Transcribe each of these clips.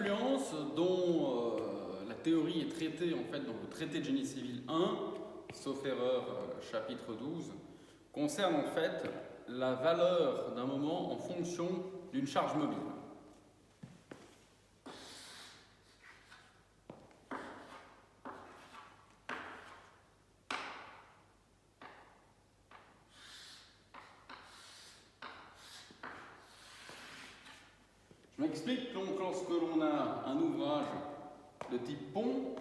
d'influence dont la théorie est traitée en fait dans le traité de génie civil 1, sauf erreur chapitre 12, concerne en fait la valeur d'un moment en fonction d'une charge mobile. Je m'explique, donc lorsque l'on a un ouvrage de type pont,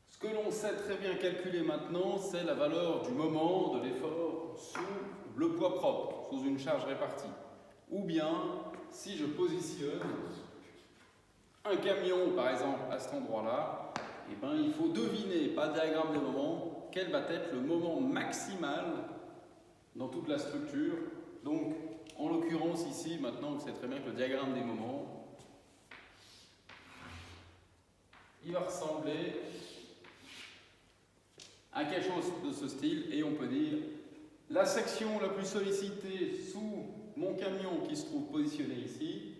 ce que l'on sait très bien calculer maintenant, c'est la valeur du moment de l'effort sous le poids propre, sous une charge répartie. Ou bien, si je positionne un camion, par exemple, à cet endroit-là, eh ben, il faut deviner, pas diagramme des moments, quel va être le moment maximal dans toute la structure. Donc, en l'occurrence ici, maintenant, vous savez très bien que le diagramme des moments, il va ressembler à quelque chose de ce style, et on peut dire la section la plus sollicitée sous mon camion qui se trouve positionné ici,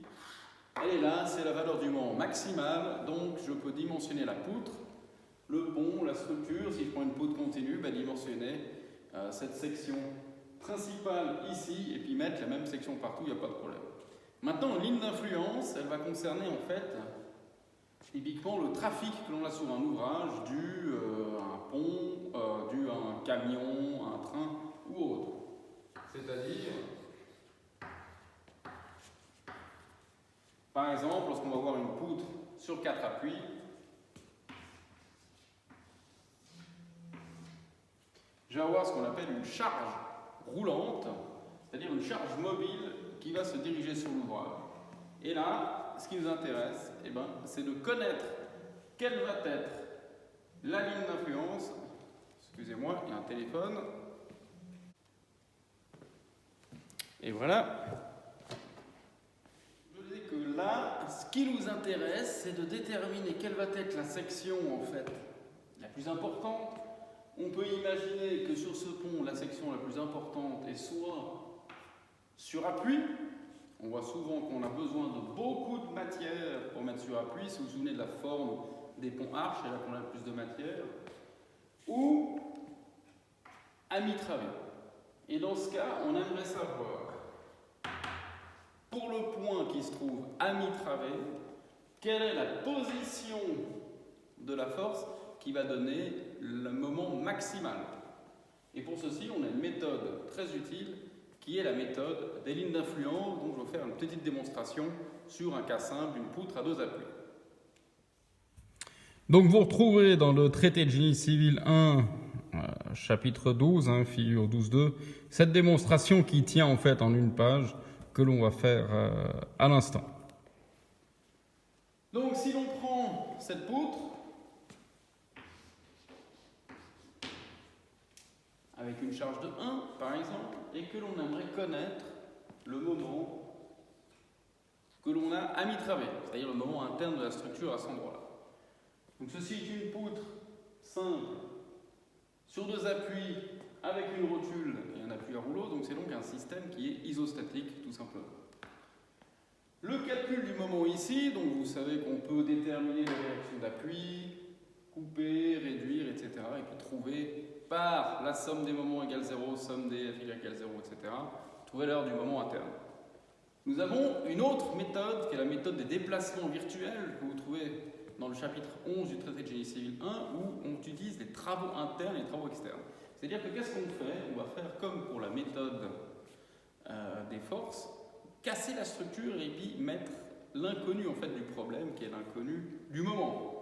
elle est là, c'est la valeur du moment maximal, donc je peux dimensionner la poutre, le pont, la structure, si je prends une poutre continue, dimensionner cette section principale ici, et puis mettre la même section partout, il n'y a pas de problème. Maintenant, une ligne d'influence, elle va concerner en fait typiquement le trafic que l'on a sur un ouvrage, dû à un pont, dû à un camion, à un train ou autre. C'est-à-dire, par exemple, lorsqu'on va voir une poutre sur 4 appuis, je vais avoir ce qu'on appelle une charge roulante, c'est-à-dire une charge mobile qui va se diriger sur l'ouvrage. Et là, ce qui nous intéresse, c'est de connaître quelle va être la ligne d'influence. Excusez-moi, il y a un téléphone. Et voilà. Je disais que là, ce qui nous intéresse, c'est de déterminer quelle va être la section en fait la plus importante. On peut imaginer que sur ce pont, la section la plus importante est soit sur appui. On voit souvent qu'on a besoin de beaucoup de matière pour mettre sur appui. Si vous vous souvenez de la forme des ponts arches, c'est là qu'on a le plus de matière. Ou à mi-travé. Et dans ce cas, on aimerait savoir, pour le point qui se trouve à mi-travé, quelle est la position de la force qui va donner le moment maximal. Et pour ceci, on a une méthode très utile qui est la méthode des lignes d'influence. Donc je vais faire une petite démonstration sur un cas simple d'une poutre à 2 appuis. Donc vous retrouverez dans le traité de génie civil 1, chapitre 12, figure 12.2, cette démonstration qui tient en fait en une page que l'on va faire à l'instant. Donc si l'on prend cette poutre, avec une charge de 1 par exemple, et que l'on aimerait connaître le moment que l'on a à mi-travé, c'est-à-dire le moment interne de la structure à cet endroit-là. Donc ceci est une poutre simple sur 2 appuis avec une rotule et un appui à rouleau, donc c'est donc un système qui est isostatique tout simplement. Le calcul du moment ici, donc vous savez qu'on peut déterminer les réactions d'appui, couper, réduire, etc. et puis trouver par la somme des moments égale 0, somme des f égale 0, etc. trouver l'heure du moment interne. Nous avons une autre méthode qui est la méthode des déplacements virtuels que vous trouvez dans le chapitre 11 du traité de génie civil 1 où on utilise les travaux internes et les travaux externes. C'est-à-dire que qu'est-ce qu'on fait? On va faire comme pour la méthode des forces, casser la structure et puis mettre l'inconnu en fait du problème qui est l'inconnu du moment.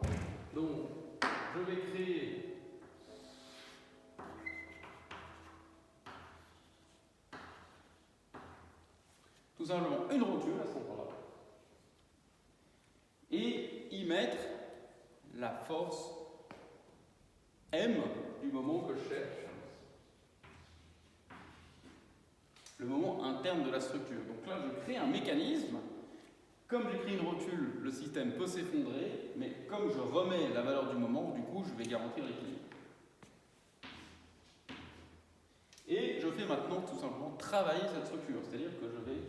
Donc je vais créer tout simplement une rotule à cet endroit-là et y mettre la force M du moment que je cherche, le moment interne de la structure. Donc là, je crée un mécanisme. Comme j'écris une rotule, le système peut s'effondrer, mais comme je remets la valeur du moment, du coup, je vais garantir l'équilibre. Et je fais maintenant tout simplement travailler cette structure, c'est-à-dire que je vais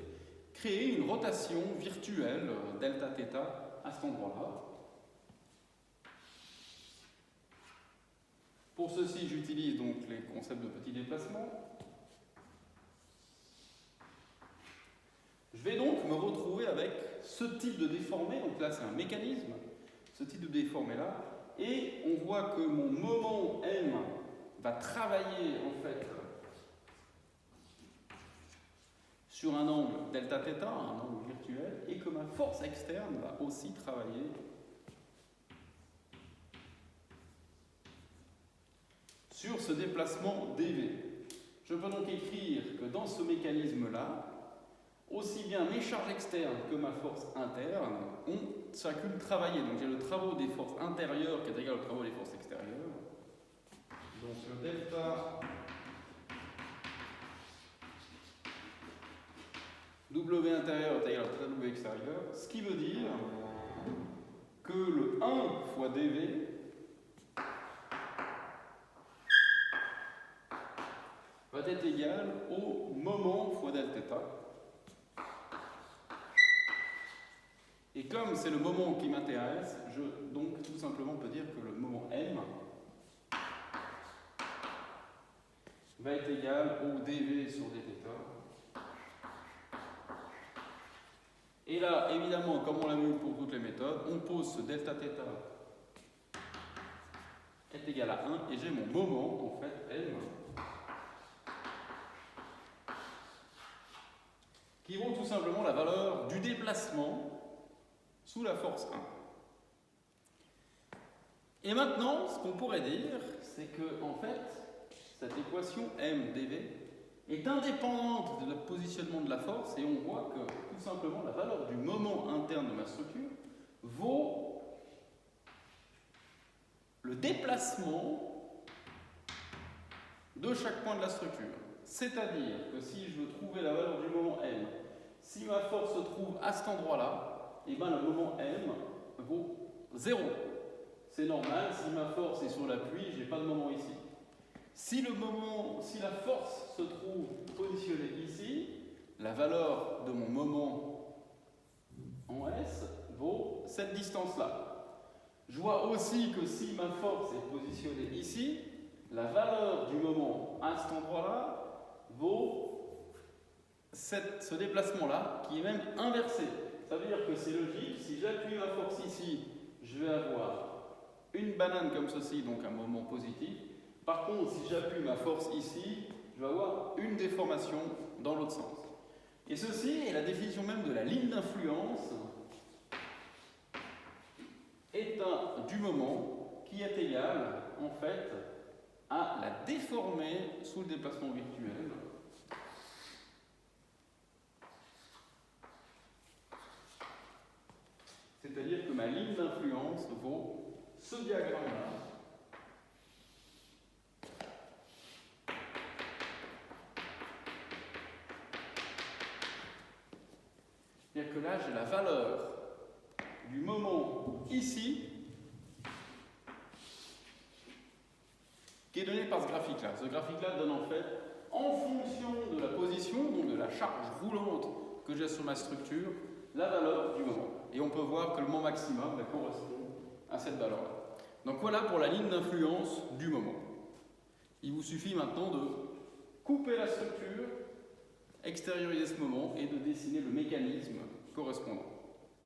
créer une rotation virtuelle delta θ à cet endroit-là. Pour ceci, j'utilise donc les concepts de petit déplacement. Je vais donc me retrouver avec ce type de déformé, donc là c'est un mécanisme, ce type de déformé là, et on voit que mon moment m va travailler en fait sur un angle delta θ, un angle virtuel, et que ma force externe va aussi travailler sur ce déplacement dv. Je peux donc écrire que dans ce mécanisme-là, aussi bien mes charges externes que ma force interne ont chacune travaillé. Donc j'ai le travail des forces intérieures qui est égal au travail des forces extérieures. Donc le delta W intérieur est égal au delta W extérieur, ce qui veut dire que le 1 fois dV va être égal au moment fois delta θ. Et comme c'est le moment qui m'intéresse, je donc tout simplement peux dire que le moment m va être égal au dv sur dθ. Et là, évidemment, comme on l'a vu pour toutes les méthodes, on pose ce delta θ est égal à 1 et j'ai mon moment, en fait, m, qui vaut tout simplement la valeur du déplacement sous la force 1. Et maintenant, ce qu'on pourrait dire, c'est que, en fait, cette équation m dv est indépendante du positionnement de la force, et on voit que, tout simplement, la valeur du moment interne de ma structure vaut le déplacement de chaque point de la structure. C'est-à-dire que si je veux trouver la valeur du moment m, si ma force se trouve à cet endroit-là, et bien le moment m vaut 0. C'est normal, si ma force est sur l'appui, je n'ai pas de moment ici. Si la force se trouve positionnée ici, la valeur de mon moment en S vaut cette distance-là. Je vois aussi que si ma force est positionnée ici, la valeur du moment à cet endroit-là vaut ce déplacement-là, qui est même inversé. Ça veut dire que c'est logique, si j'appuie ma force ici, je vais avoir une banane comme ceci, donc un moment positif. Par contre, si j'appuie ma force ici, je vais avoir une déformation dans l'autre sens. Et ceci est la définition même de la ligne d'influence du moment qui est égal, en fait, à la déformée sous le déplacement virtuel. C'est-à-dire que ma ligne d'influence vaut ce diagramme-là. C'est-à-dire que là, j'ai la valeur du moment ici qui est donnée par ce graphique-là. Ce graphique-là donne en fait, en fonction de la position, donc de la charge roulante que j'ai sur ma structure, la valeur du moment. Et on peut voir que le moment maximum correspond à cette valeur-là. Donc voilà pour la ligne d'influence du moment. Il vous suffit maintenant de couper la structure, extérioriser ce moment et de dessiner le mécanisme correspondant.